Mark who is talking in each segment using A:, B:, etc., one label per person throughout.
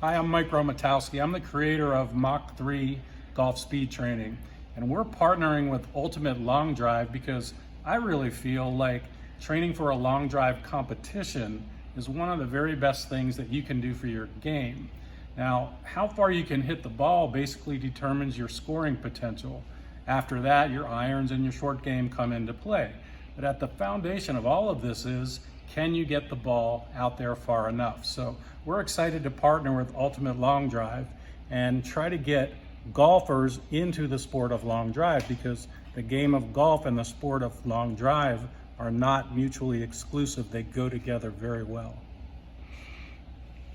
A: Hi, I'm Mike Romatowski. I'm the creator of Mach 3 golf speed training, and we're partnering with Ultimate Long Drive because I really feel like training for a long drive competition is one of the very best things that you can do for your game. Now, how far you can hit the ball basically determines your scoring potential. After that, your irons and your short game come into play. But at the foundation of all of this is, can you get the ball out there far enough? So we're excited to partner with Ultimate Long Drive and try to get golfers into the sport of long drive, because the game of golf and the sport of long drive are not mutually exclusive. They go together very well.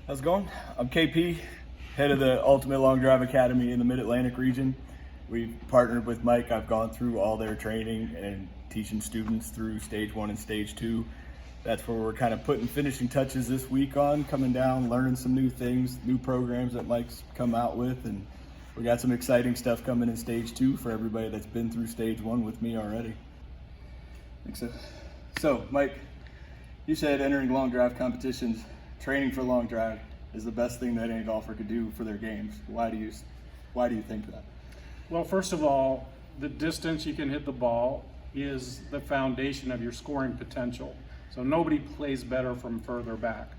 B: How's it going? I'm KP, head of the Ultimate Long Drive Academy in the Mid-Atlantic region. We've partnered with Mike. I've gone through all their training and teaching students through stage 1 and stage 2. That's where we're kind of putting finishing touches this week on, coming down, learning some new things, new programs that Mike's come out with, and we got some exciting stuff coming in stage 2 for everybody that's been through stage 1 with me already. Thanks. So, Mike, you said entering long drive competitions, training for long drive is the best thing that any golfer could do for their games. Why do you think that?
A: Well, first of all, the distance you can hit the ball is the foundation of your scoring potential. So nobody plays better from further back.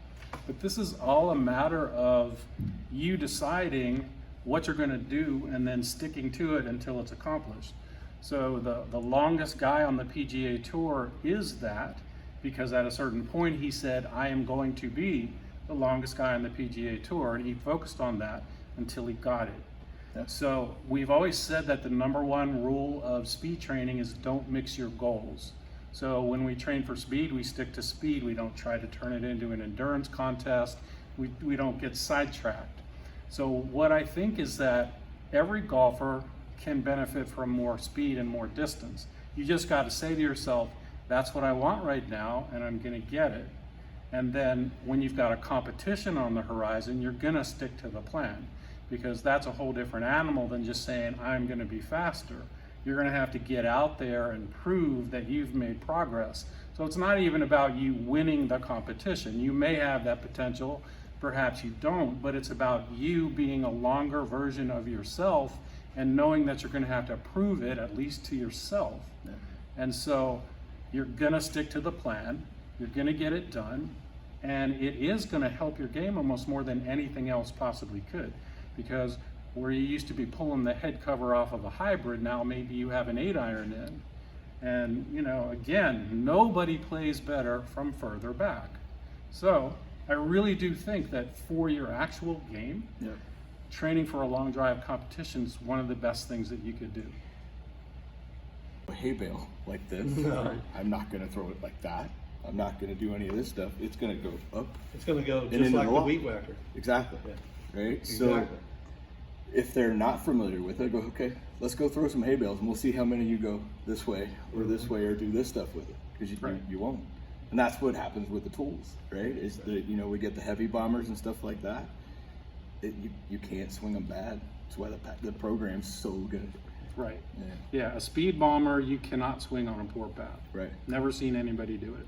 A: But this is all a matter of you deciding what you're going to do and then sticking to it until it's accomplished. So the longest guy on the PGA Tour is that, because at a certain point he said, I am going to be the longest guy on the PGA Tour, and he focused on that until he got it. Yeah. So we've always said that the #1 rule of speed training is don't mix your goals. So when we train for speed, we stick to speed. We don't try to turn it into an endurance contest. We don't get sidetracked. So what I think is that every golfer can benefit from more speed and more distance. You just got to say to yourself, that's what I want right now, and I'm going to get it. And then when you've got a competition on the horizon, you're going to stick to the plan, because that's a whole different animal than just saying, I'm going to be faster. You're going to have to get out there and prove that you've made progress. So it's not even about you winning the competition. You may have that potential, perhaps you don't, but it's about you being a longer version of yourself and knowing that you're going to have to prove it, at least to yourself. Yeah. And so you're going to stick to the plan, you're going to get it done, and it is going to help your game almost more than anything else possibly could. Because where you used to be pulling the head cover off of a hybrid, now maybe you have an 8-iron in. And, you know, again, nobody plays better from further back. So I really do think that for your actual game, yeah, training for a long drive competition is one of the best things that you could do.
B: A hay bale like this, I'm not going to throw it like that. I'm not going to do any of this stuff. It's going to go up.
C: It's going to go just like the weed whacker.
B: Exactly.
C: Yeah.
B: Right?
C: Exactly.
B: So if they're not familiar with it, go, okay, let's go throw some hay bales and we'll see how many you go this way or this way or do this stuff with it, because you won't. And that's what happens with the tools, right? Is that, you know, we get the heavy bombers and stuff like that. You can't swing them bad. That's why the program's so good.
A: Right. Yeah, a speed bomber, you cannot swing on a poor path.
B: Right.
A: Never seen anybody do it.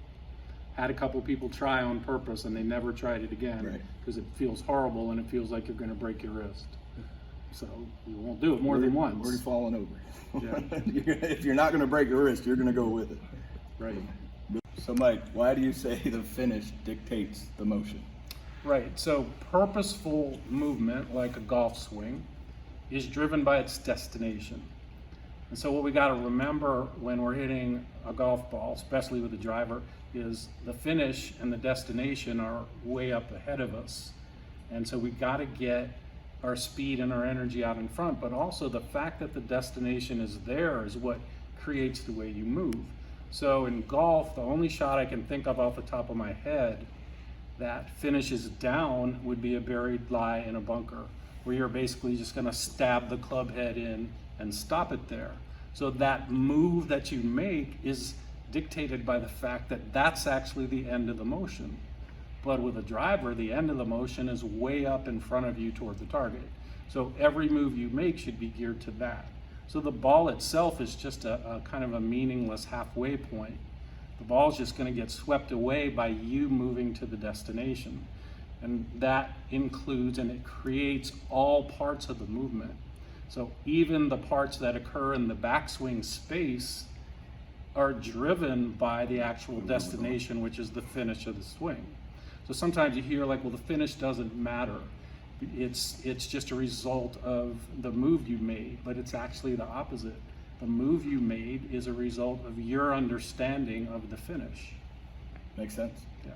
A: Had a couple people try on purpose and they never tried it again, because it feels horrible and it feels like you're going to break your wrist. So you won't do it more than once.
B: Already falling over.
A: Yeah.
B: If you're not going to break your wrist, you're going to go with it.
A: Right.
B: So Mike, why do you say the finish dictates the motion?
A: Right. So purposeful movement, like a golf swing, is driven by its destination. And so what we got to remember when we're hitting a golf ball, especially with a driver, is the finish and the destination are way up ahead of us. And so we got to get our speed and our energy out in front, but also the fact that the destination is there is what creates the way you move. So in golf, the only shot I can think of off the top of my head that finishes down would be a buried lie in a bunker, where you're basically just going to stab the club head in and stop it there. So that move that you make is dictated by the fact that that's actually the end of the motion. But with a driver, the end of the motion is way up in front of you toward the target. So every move you make should be geared to that. So the ball itself is just a kind of a meaningless halfway point. The ball's just going to get swept away by you moving to the destination. And that includes and it creates all parts of the movement. So even the parts that occur in the backswing space are driven by the actual destination, which is the finish of the swing. So sometimes you hear like, well, the finish doesn't matter. It's just a result of the move you made, but it's actually the opposite. The move you made is a result of your understanding of the finish.
B: Makes sense.
A: Yeah.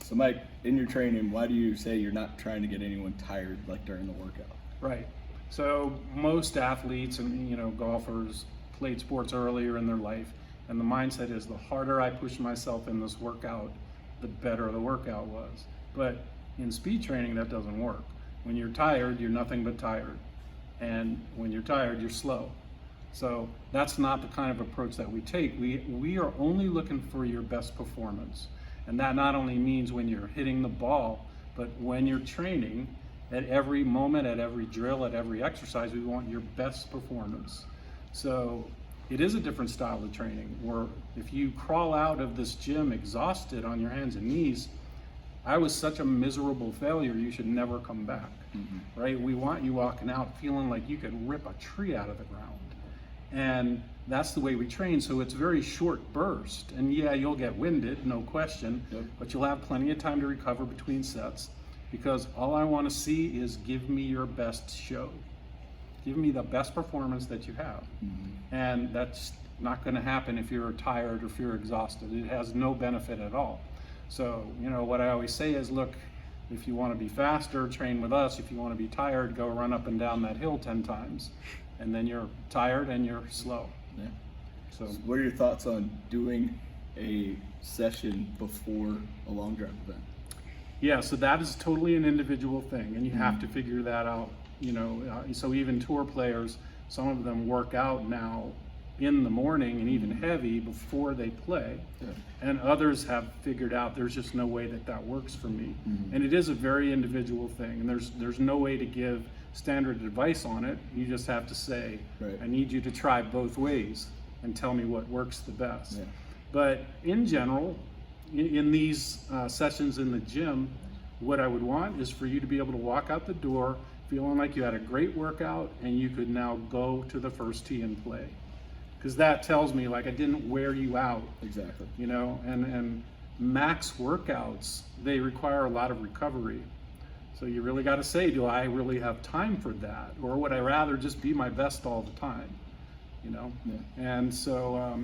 B: So Mike, in your training, why do you say you're not trying to get anyone tired like during the workout?
A: Right. So most athletes and golfers played sports earlier in their life, and the mindset is the harder I push myself in this workout, the better the workout was. But in speed training, that doesn't work. When you're tired, you're nothing but tired. And when you're tired, you're slow. So that's not the kind of approach that we take. We are only looking for your best performance. And that not only means when you're hitting the ball, but when you're training, at every moment, at every drill, at every exercise, we want your best performance. So it is a different style of training, where if you crawl out of this gym exhausted on your hands and knees, I was such a miserable failure, you should never come back, right? We want you walking out feeling like you could rip a tree out of the ground. And that's the way we train, so it's very short burst. And yeah, you'll get winded, no question, but you'll have plenty of time to recover between sets, because all I want to see is give me your best show. Give me the best performance that you have. And that's not going to happen if you're tired or if you're exhausted. It has no benefit at all. So, what I always say is, look, if you want to be faster, train with us. If you want to be tired, go run up and down that hill 10 times. And then you're tired and you're slow.
B: Yeah.
A: So
B: What are your thoughts on doing a session before a long drive event?
A: yeah, so that is totally an individual thing, and you have to figure that out. So even tour players, some of them work out now in the morning and even heavy before they play, and others have figured out there's just no way that works for me. And it is a very individual thing, and there's no way to give standard advice on it. You just have to say, I need you to try both ways and tell me what works the best. But in general, in these sessions in the gym, what I would want is for you to be able to walk out the door feeling like you had a great workout and you could now go to the first tee and play. Because that tells me like I didn't wear you out.
B: Exactly.
A: And max workouts, they require a lot of recovery. So you really got to say, do I really have time for that? Or would I rather just be my best all the time? And so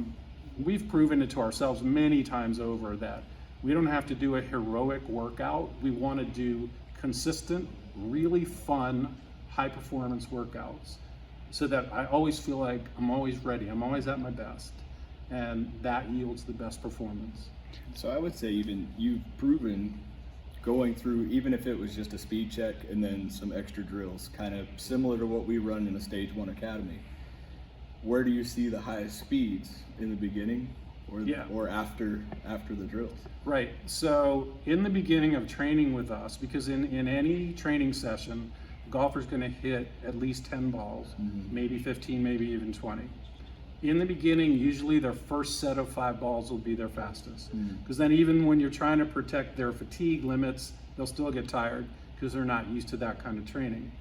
A: we've proven it to ourselves many times over that we don't have to do a heroic workout. We want to do consistent, really fun, high performance workouts, so that I always feel like I'm always ready. I'm always at my best. And that yields the best performance.
B: So I would say even you've proven going through, even if it was just a speed check and then some extra drills, kind of similar to what we run in the Stage 1 Academy. Where do you see the highest speeds? In the beginning or after the drills?
A: Right. So in the beginning of training with us, because in any training session, the golfer's going to hit at least 10 balls, maybe 15, maybe even 20. In the beginning, usually their first set of 5 balls will be their fastest. Because then even when you're trying to protect their fatigue limits, they'll still get tired because they're not used to that kind of training.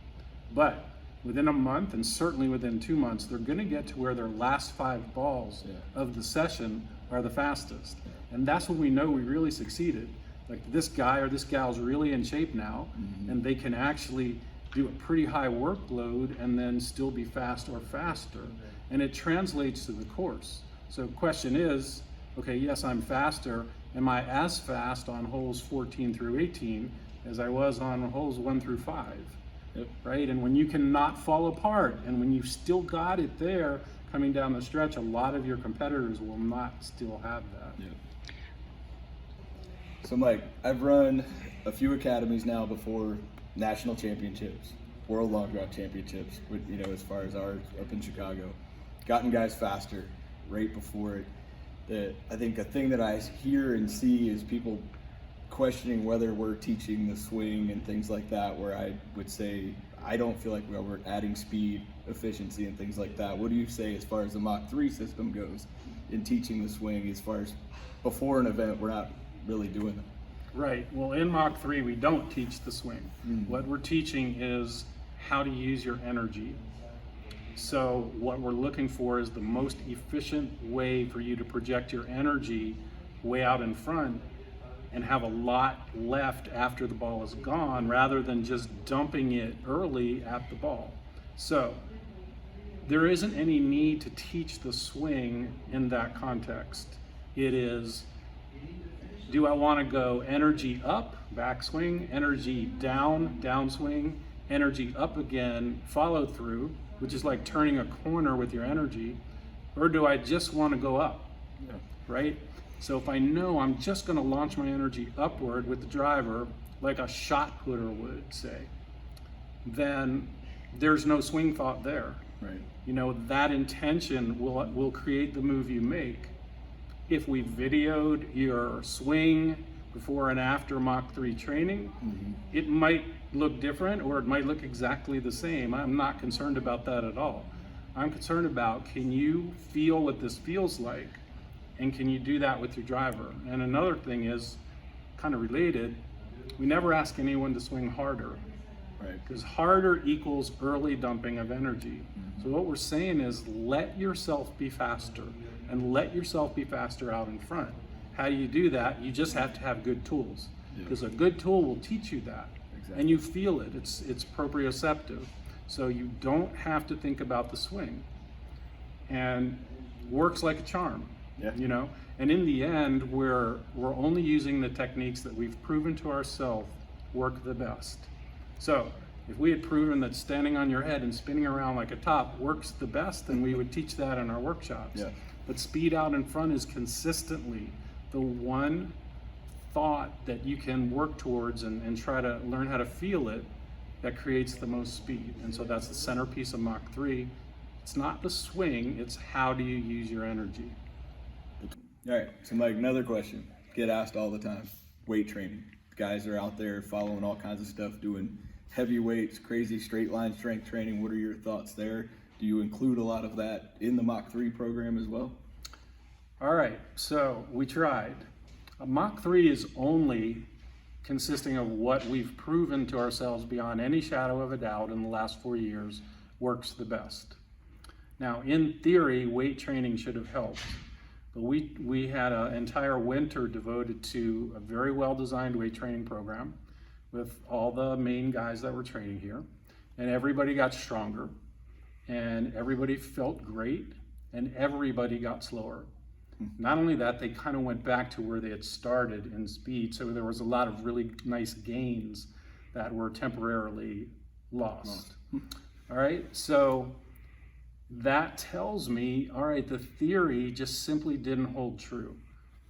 A: But within a month, and certainly within 2 months, they're going to get to where their last 5 balls of the session are the fastest. And that's when we know we really succeeded. Like this guy or this gal's really in shape now, and they can actually do a pretty high workload and then still be fast or faster. And it translates to the course. So the question is, okay, yes, I'm faster. Am I as fast on holes 14 through 18 as I was on holes 1 through 5? Right? And when you cannot fall apart, and when you've still got it there coming down the stretch, a lot of your competitors will not still have that.
B: So Mike, I've run a few academies now before national championships, world long drive championships, as far as ours up in Chicago, gotten guys faster right before it. I think a thing that I hear and see is people questioning whether we're teaching the swing and things like that, where I would say I don't feel like we're adding speed, efficiency, and things like that. What do you say as far as the Mach 3 system goes in teaching the swing, as far as before an event we're not really doing that?
A: Right. Well, in Mach 3, we don't teach the swing. What we're teaching is how to use your energy. So what we're looking for is the most efficient way for you to project your energy way out in front and have a lot left after the ball is gone, rather than just dumping it early at the ball. So there isn't any need to teach the swing in that context. It is, do I want to go energy up, backswing, energy down, downswing, energy up again, follow through, which is like turning a corner with your energy, or do I just want to go up, right? So if I know I'm just going to launch my energy upward with the driver, like a shot putter would say, then there's no swing thought there.
B: Right.
A: You know, that intention will create the move you make. If we videoed your swing before and after Mach 3 training, it might look different or it might look exactly the same. I'm not concerned about that at all. I'm concerned about, can you feel what this feels like? And can you do that with your driver? And another thing is, kind of related, we never ask anyone to swing harder.
B: Right.
A: Because harder equals early dumping of energy. So what we're saying is, let yourself be faster, and let yourself be faster out in front. How do you do that? You just have to have good tools, because a good tool will teach you that.
B: Exactly.
A: And you feel it. It's proprioceptive. So you don't have to think about the swing, and works like a charm.
B: Yeah.
A: You know. And in the end, we're only using the techniques that we've proven to ourselves work the best. So if we had proven that standing on your head and spinning around like a top works the best, then we would teach that in our workshops.
B: Yeah.
A: But speed out in front is consistently the one thought that you can work towards and try to learn how to feel it that creates the most speed. And so that's the centerpiece of Mach 3. It's not the swing, it's how do you use your energy.
B: All right, so Mike, another question. Get asked all the time. Weight training. Guys are out there following all kinds of stuff, doing heavy weights, crazy straight line strength training. What are your thoughts there? Do you include a lot of that in the Mach 3 program as well?
A: All right, so we tried. Mach 3 is only consisting of what we've proven to ourselves beyond any shadow of a doubt in the last 4 years works the best. Now, in theory, weight training should have helped. But we had an entire winter devoted to a very well-designed weight training program with all the main guys that were training here. And everybody got stronger, and everybody felt great, and everybody got slower. Not only that, they kind of went back to where they had started in speed, so there was a lot of really nice gains that were temporarily lost. All right, so that tells me, all right, the theory just simply didn't hold true.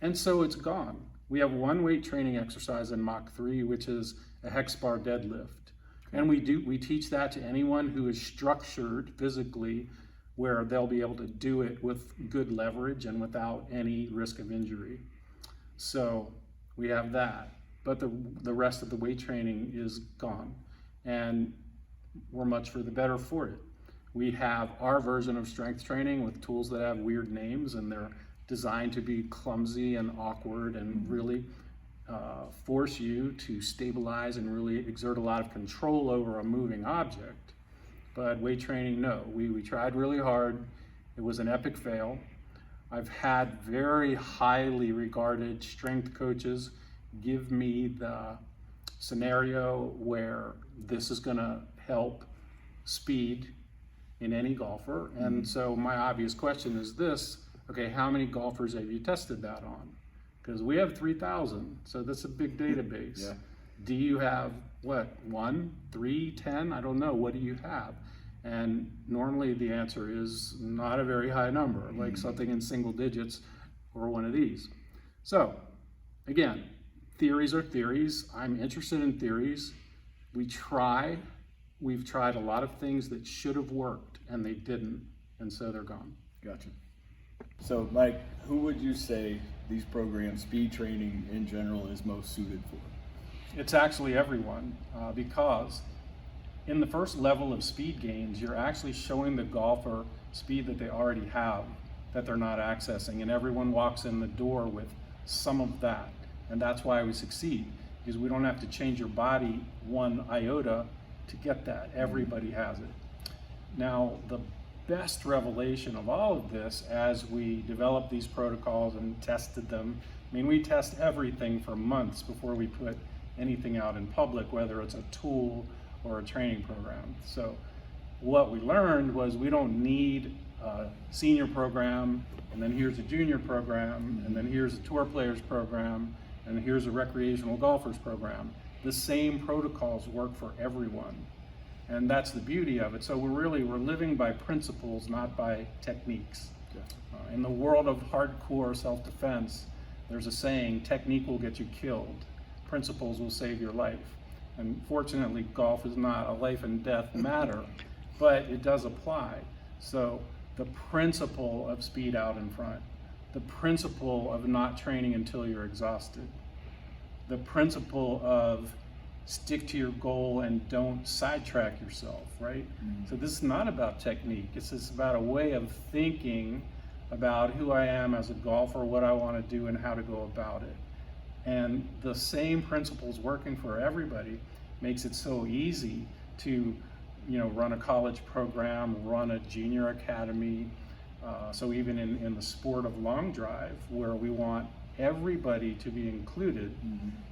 A: And so it's gone. We have one weight training exercise in Mach 3, which is a hex bar deadlift. And we teach that to anyone who is structured physically, where they'll be able to do it with good leverage and without any risk of injury. So we have that, but the rest of the weight training is gone, and we're much for the better for it. We have our version of strength training with tools that have weird names, and they're designed to be clumsy and awkward and really force you to stabilize and really exert a lot of control over a moving object. But weight training, no. We tried really hard. It was an epic fail. I've had very highly regarded strength coaches give me the scenario where this is gonna help speed in any golfer. And so my obvious question is this: okay, how many golfers have you tested that on? Because we have 3,000, so that's a big database.
B: Yeah.
A: Do you have, what, 1, 3, 10? I don't know. What do you have? And normally the answer is not a very high number, like something in single digits or one of these. So again, theories are theories. I'm interested in theories. We've tried a lot of things that should have worked and they didn't, and so they're gone.
B: Gotcha. So Mike, who would you say these programs, speed training in general, is most suited for?
A: It's actually everyone, because in the first level of speed gains, you're actually showing the golfer speed that they already have, that they're not accessing, and everyone walks in the door with some of that. And that's why we succeed, because we don't have to change your body one iota to get that. Everybody has it. Now, the best revelation of all of this, as we developed these protocols and tested them, I mean, we test everything for months before we put anything out in public, whether it's a tool or a training program. So what we learned was we don't need a senior program, and then here's a junior program, and then here's a tour players program, and here's a recreational golfers program. The same protocols work for everyone. And that's the beauty of it. So we're living by principles, not by techniques. In the world of hardcore self-defense, there's a saying, technique will get you killed, principles will save your life. And fortunately, golf is not a life and death matter, but it does apply. So the principle of speed out in front, the principle of not training until you're exhausted, the principle of stick to your goal and don't sidetrack yourself, right? So this is not about technique. It's just about a way of thinking about who I am as a golfer, what I want to do, and how to go about it. And the same principles working for everybody makes it so easy to, run a college program, run a junior academy. So even in the sport of long drive, where we want everybody to be included,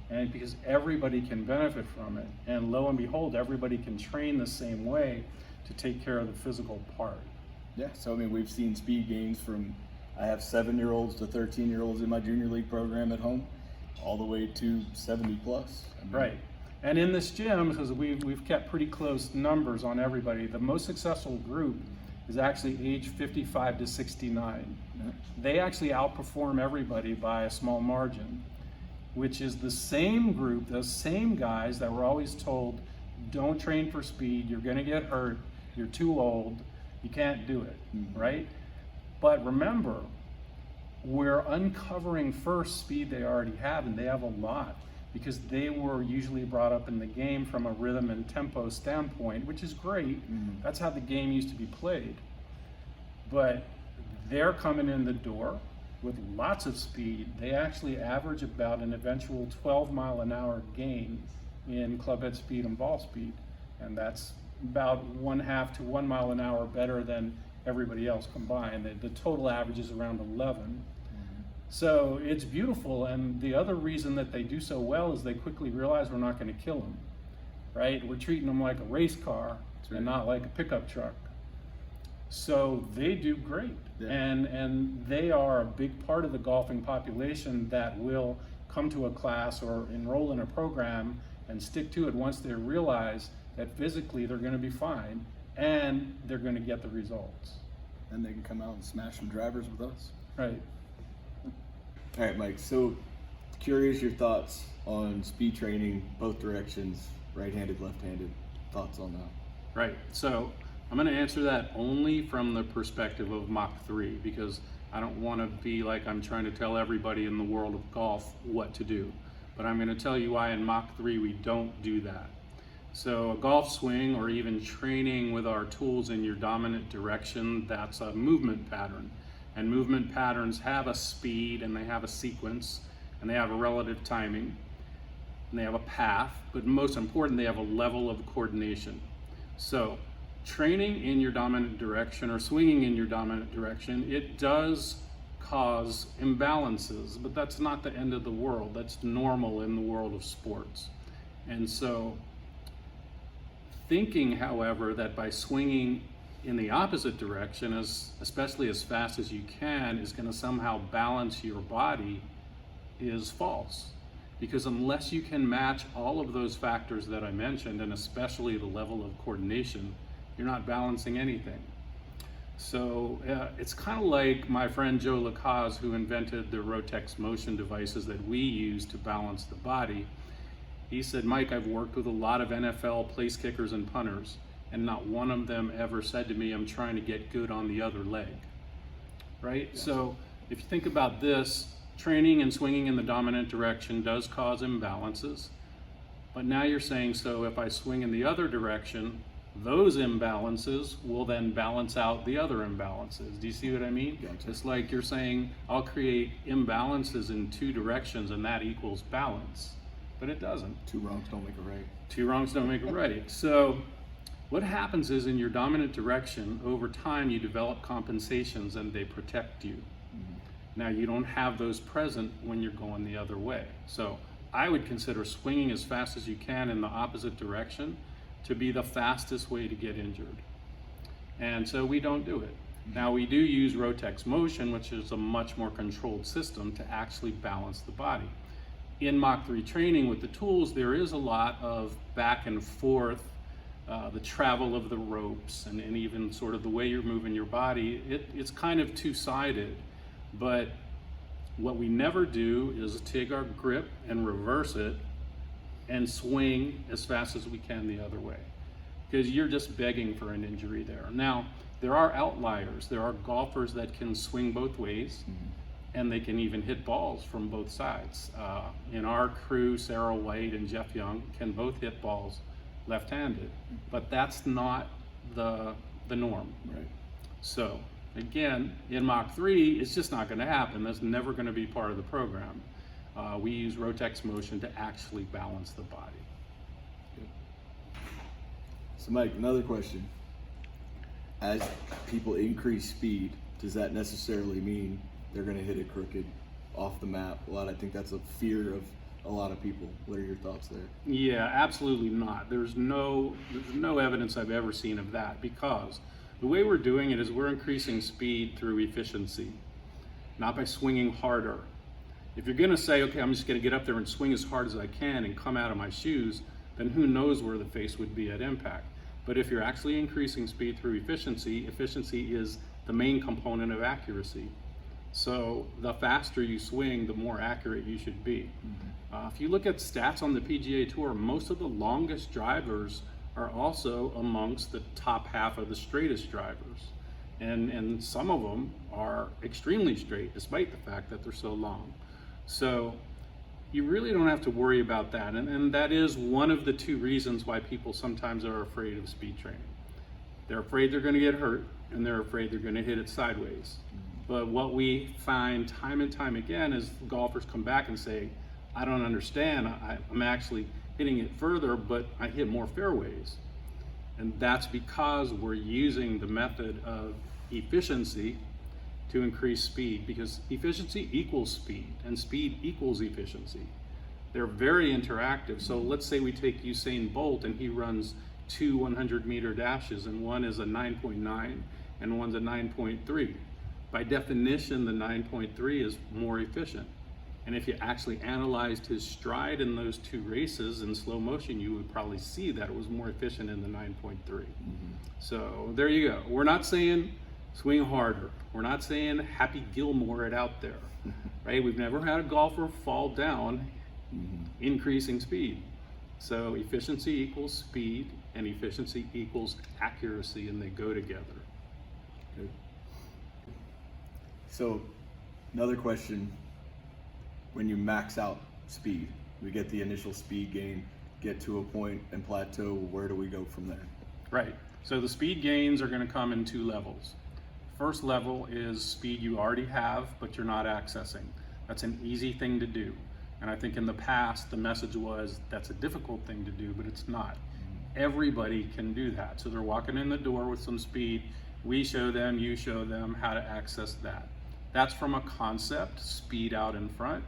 A: and because everybody can benefit from it, and lo and behold, everybody can train the same way to take care of the physical part.
B: Yeah, so I mean, we've seen speed gains from, I have 7-year-olds to 13-year-olds in my junior league program at home, all the way to 70 plus.
A: Right. And in this gym, because we've kept pretty close numbers on everybody, the most successful group is actually age 55 to 69. They actually outperform everybody by a small margin, which is the same group, those same guys that were always told, don't train for speed, you're gonna get hurt, you're too old, you can't do it, right? But remember, we're uncovering first speed they already have, and they have a lot, because they were usually brought up in the game from a rhythm and tempo standpoint, which is great. That's how the game used to be played. But they're coming in the door with lots of speed. They actually average about an eventual 12-mile-an-hour gain in club head speed and ball speed. And that's about 1/2 to 1 mile an hour better than everybody else combined. The total average is around 11. So it's beautiful, and the other reason that they do so well is they quickly realize we're not going to kill them, right? We're treating them like a race car and not like a pickup truck. So they do great, and they are a big part of the golfing population that will come to a class or enroll in a program and stick to it once they realize that physically they're going to be fine and they're going to get the results.
B: And they can come out and smash some drivers with us.
A: Right.
B: All right, Mike, so curious your thoughts on speed training, both directions, right-handed, left-handed, thoughts on that?
D: Right, so I'm going to answer that only from the perspective of Mach 3, because I don't want to be like I'm trying to tell everybody in the world of golf what to do. But I'm going to tell you why in Mach 3 we don't do that. So a golf swing, or even training with our tools in your dominant direction, that's a movement pattern. And movement patterns have a speed, and they have a sequence, and they have a relative timing, and they have a path, but most important, they have a level of coordination. So training in your dominant direction or swinging in your dominant direction, it does cause imbalances, but that's not the end of the world. That's normal in the world of sports. And so thinking, however, that by swinging in the opposite direction, especially as fast as you can, is going to somehow balance your body is false. Because unless you can match all of those factors that I mentioned, and especially the level of coordination, you're not balancing anything. So it's kind of like my friend Joe Lacaze, who invented the Rotex motion devices that we use to balance the body. He said, Mike, I've worked with a lot of NFL place kickers and punters, and not one of them ever said to me, I'm trying to get good on the other leg, right? Yes. So if you think about this, training and swinging in the dominant direction does cause imbalances, but now you're saying, so if I swing in the other direction, Those imbalances will then balance out the other imbalances. Do you see what I mean?
B: Gotcha.
D: It's like you're saying, I'll create imbalances in two directions and that equals balance. But it doesn't.
B: Two wrongs don't make a right.
D: Two wrongs don't make a right. So what happens is in your dominant direction, over time you develop compensations and they protect you. Now you don't have those present when you're going the other way. So I would consider swinging as fast as you can in the opposite direction to be the fastest way to get injured. And so we don't do it. Now we do use Rotex motion, which is a much more controlled system to actually balance the body. In Mach 3 training with the tools, there is a lot of back and forth, the travel of the ropes, and even sort of the way you're moving your body. It's kind of two-sided, but what we never do is take our grip and reverse it and swing as fast as we can the other way, because you're just begging for an injury there. Now, there are outliers. There are golfers that can swing both ways, and they can even hit balls from both sides. In our crew, Sarah White and Jeff Young can both hit balls left-handed, but that's not the norm.
B: Right.
D: So again, in Mach 3, it's just not going to happen. That's never going to be part of the program. We use Rotex motion to actually balance the body.
B: So Mike, another question. As people increase speed, does that necessarily mean they're going to hit it crooked off the map a lot? I think that's a fear of a lot of people. What are your thoughts there?
D: Yeah, absolutely not. There's no evidence I've ever seen of that, because the way we're doing it is we're increasing speed through efficiency, not by swinging harder. If you're going to say, okay, I'm just going to get up there and swing as hard as I can and come out of my shoes, then who knows where the face would be at impact. But if you're actually increasing speed through efficiency, efficiency is the main component of accuracy. So the faster you swing, the more accurate you should be. If you look at stats on the PGA Tour, most of the longest drivers are also amongst the top half of the straightest drivers. And some of them are extremely straight, despite the fact that they're so long. So you really don't have to worry about that. And that is one of the two reasons why people sometimes are afraid of speed training. They're afraid they're going to get hurt, and they're afraid they're going to hit it sideways. But what we find time and time again is golfers come back and say, I don't understand. I'm actually hitting it further, but I hit more fairways. And that's because we're using the method of efficiency to increase speed, because efficiency equals speed and speed equals efficiency. They're very interactive. So let's say we take Usain Bolt and he runs two 100-meter dashes, and one is a 9.9 and one's a 9.3. By definition, the 9.3 is more efficient. And if you actually analyzed his stride in those two races in slow motion, you would probably see that it was more efficient in the 9.3. So there you go. We're not saying swing harder. We're not saying Happy Gilmore it out there, right? We've never had a golfer fall down increasing speed. So efficiency equals speed, and efficiency equals accuracy, and they go together.
B: Good. So another question, when you max out speed, we get the initial speed gain, get to a point and plateau, where do we go from there?
D: Right. So the speed gains are going to come in two levels. First level is speed you already have, but you're not accessing. That's an easy thing to do. And I think in the past, the message was that's a difficult thing to do, but it's not. Everybody can do that. So they're walking in the door with some speed. We show them, you show them how to access that. That's from a concept, speed out in front,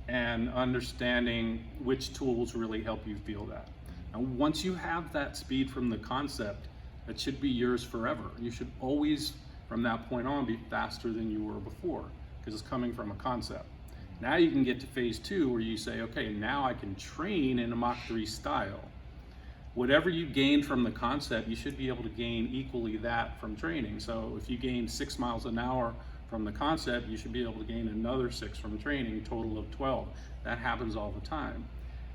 D: and understanding which tools really help you feel that. And once you have that speed from the concept, it should be yours forever. You should always, from that point on, be faster than you were before, because it's coming from a concept. Now you can get to phase two, where you say, okay, now I can train in a Mach 3 style. Whatever you gained from the concept, you should be able to gain equally that from training. So if you gain 6 miles an hour from the concept, you should be able to gain another 6 from training, total of 12. That happens all the time.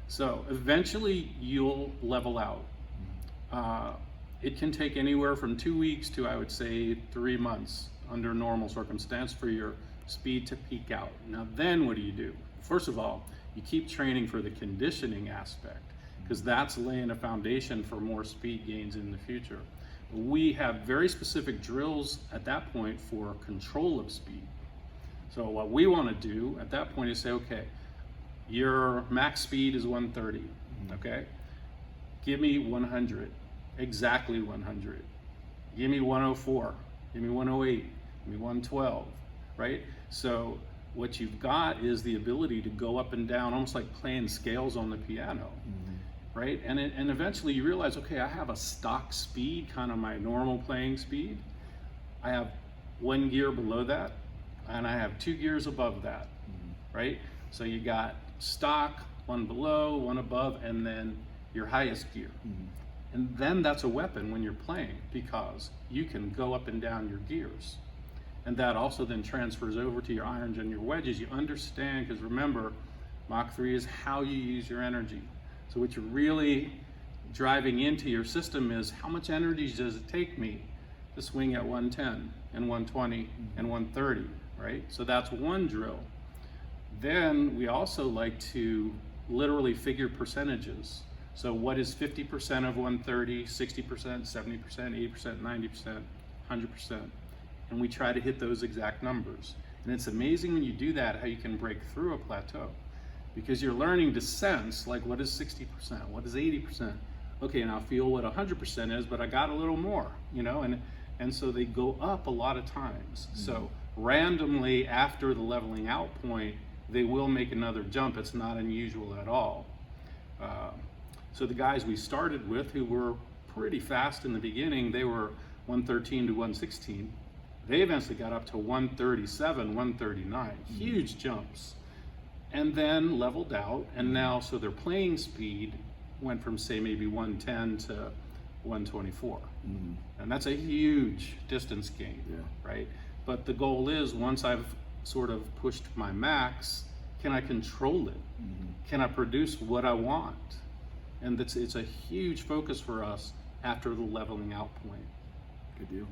D: So eventually you'll level out. It can take anywhere from 2 weeks to, I would say, 3 months under normal circumstance for your speed to peak out. Now then what do? First of all, you keep training for the conditioning aspect, because that's laying a foundation for more speed gains in the future. We have very specific drills at that point for control of speed. So what we want to do at that point is say, okay, your max speed is 130, okay? Give me 100, exactly 100. Give me 104, give me 108, give me 112, right? So what you've got is the ability to go up and down, almost like playing scales on the piano, right? And eventually you realize, okay, I have a stock speed, kind of my normal playing speed. I have 1 gear below that, and I have 2 gears above that, right? So you got stock, 1 below, 1 above, and then your highest gear. And then that's a weapon when you're playing, because you can go up and down your gears. And that also then transfers over to your irons and your wedges. You understand, because remember, Mach 3 is how you use your energy. So what you're really driving into your system is, how much energy does it take me to swing at 110 and 120 and 130, right? So that's one drill. Then we also like to literally figure percentages. So what is 50% of 130, 60%, 70%, 80%, 90%, 100%? And we try to hit those exact numbers. And it's amazing when you do that, how you can break through a plateau, because you're learning to sense, like, what is 60%? What is 80%? Okay, now feel what 100% is, but I got a little more, you know? And so they go up a lot of times. So randomly after the leveling out point, they will make another jump. It's not unusual at all. So the guys we started with, who were pretty fast in the beginning, they were 113 to 116. They eventually got up to 137, 139, huge jumps, and then leveled out. And now, so their playing speed went from, say, maybe 110 to 124. And that's a huge distance gain, right? But the goal is, once I've sort of pushed my max, can I control it? Can I produce what I want? And it's a huge focus for us after the leveling out point.
B: Good deal.